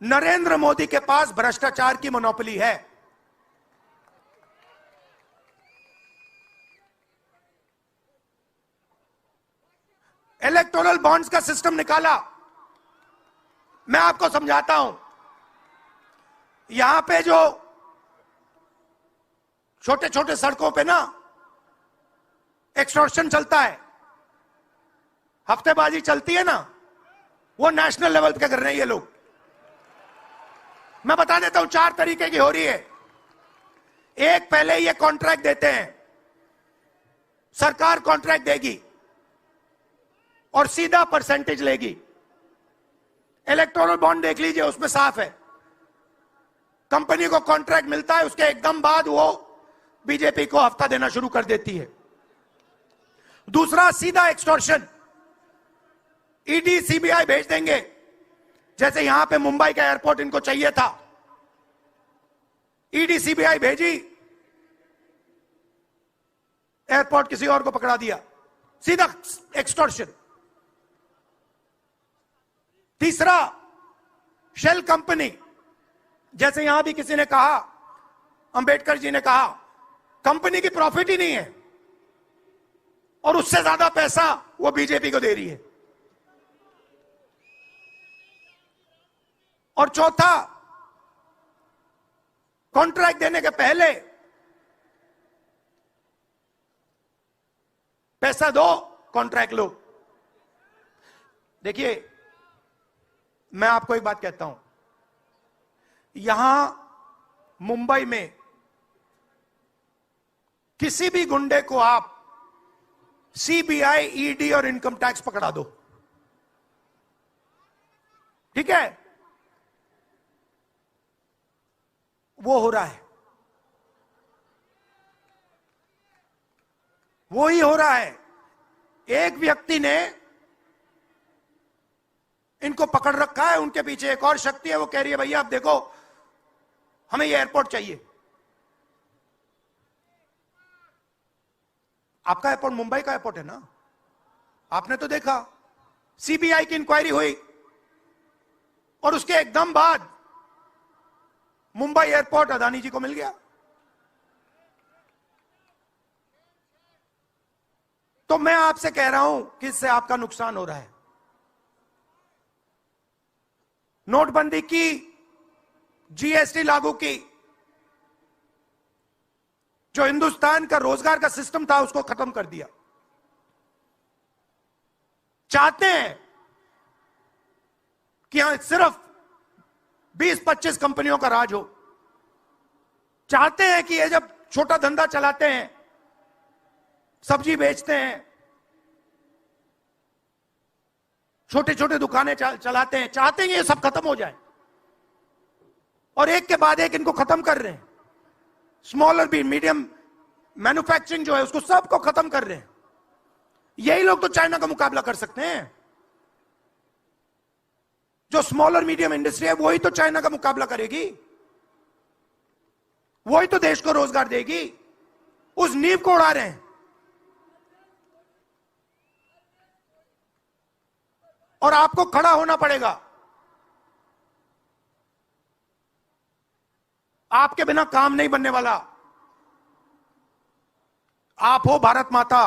नरेंद्र मोदी के पास भ्रष्टाचार की मोनोपोली है। इलेक्टोरल बॉन्ड्स का सिस्टम निकाला। मैं आपको समझाता हूं। यहां पे जो छोटे छोटे सड़कों पे ना एक्सटॉर्शन चलता है, हफ्तेबाजी चलती है ना, वो नेशनल लेवल पे कर रहे हैं ये लोग। मैं बता देता हूं, 4 तरीके की हो रही है। एक, पहले ये कॉन्ट्रैक्ट देते हैं, सरकार कॉन्ट्रैक्ट देगी और सीधा परसेंटेज लेगी। इलेक्टोरल बॉन्ड देख लीजिए, उसमें साफ है। कंपनी को कॉन्ट्रैक्ट मिलता है, उसके एकदम बाद वो बीजेपी को हफ्ता देना शुरू कर देती है। दूसरा, सीधा एक्सटॉर्शन। ईडी सीबीआई भेज देंगे, जैसे यहां पे मुंबई का एयरपोर्ट इनको चाहिए था, ईडी सीबीआई भेजी, एयरपोर्ट किसी और को पकड़ा दिया, सीधा एक्सटॉर्शन। तीसरा, शेल कंपनी, जैसे यहां भी किसी ने कहा, अंबेडकर जी ने कहा, कंपनी की प्रॉफिट ही नहीं है और उससे ज्यादा पैसा वो बीजेपी को दे रही है। और चौथा, कॉन्ट्रैक्ट देने के पहले पैसा दो, कॉन्ट्रैक्ट लो। देखिए, मैं आपको एक बात कहता हूं, यहां मुंबई में किसी भी गुंडे को आप सीबीआई, ईडी और इनकम टैक्स पकड़ा दो, ठीक है, वो हो रहा है, वो ही हो रहा है। एक व्यक्ति ने इनको पकड़ रखा है, उनके पीछे एक और शक्ति है, वो कह रही है भैया आप देखो हमें ये एयरपोर्ट चाहिए। आपका एयरपोर्ट मुंबई का एयरपोर्ट है ना, आपने तो देखा, सीबीआई की इंक्वायरी हुई और उसके एकदम बाद मुंबई एयरपोर्ट अदानी जी को मिल गया। तो मैं आपसे कह रहा हूं कि इससे आपका नुकसान हो रहा है। नोटबंदी की, जीएसटी लागू की, जो हिंदुस्तान का रोजगार का सिस्टम था उसको खत्म कर दिया। चाहते हैं कि यहां सिर्फ 20-25 कंपनियों का राज हो। चाहते हैं कि ये जब छोटा धंधा चलाते हैं, सब्जी बेचते हैं, छोटे छोटे दुकानें चलाते हैं, चाहते हैं ये सब खत्म हो जाए और एक के बाद एक इनको खत्म कर रहे हैं। स्मॉल और भी मीडियम मैन्युफैक्चरिंग जो है उसको सबको खत्म कर रहे हैं। यही लोग तो चाइना का मुकाबला कर सकते हैं। जो स्मॉल और मीडियम इंडस्ट्री है वही तो चाइना का मुकाबला करेगी, वही तो देश को रोजगार देगी। उस नींव को उड़ा रहे हैं और आपको खड़ा होना पड़ेगा। आपके बिना काम नहीं बनने वाला। आप हो भारत माता,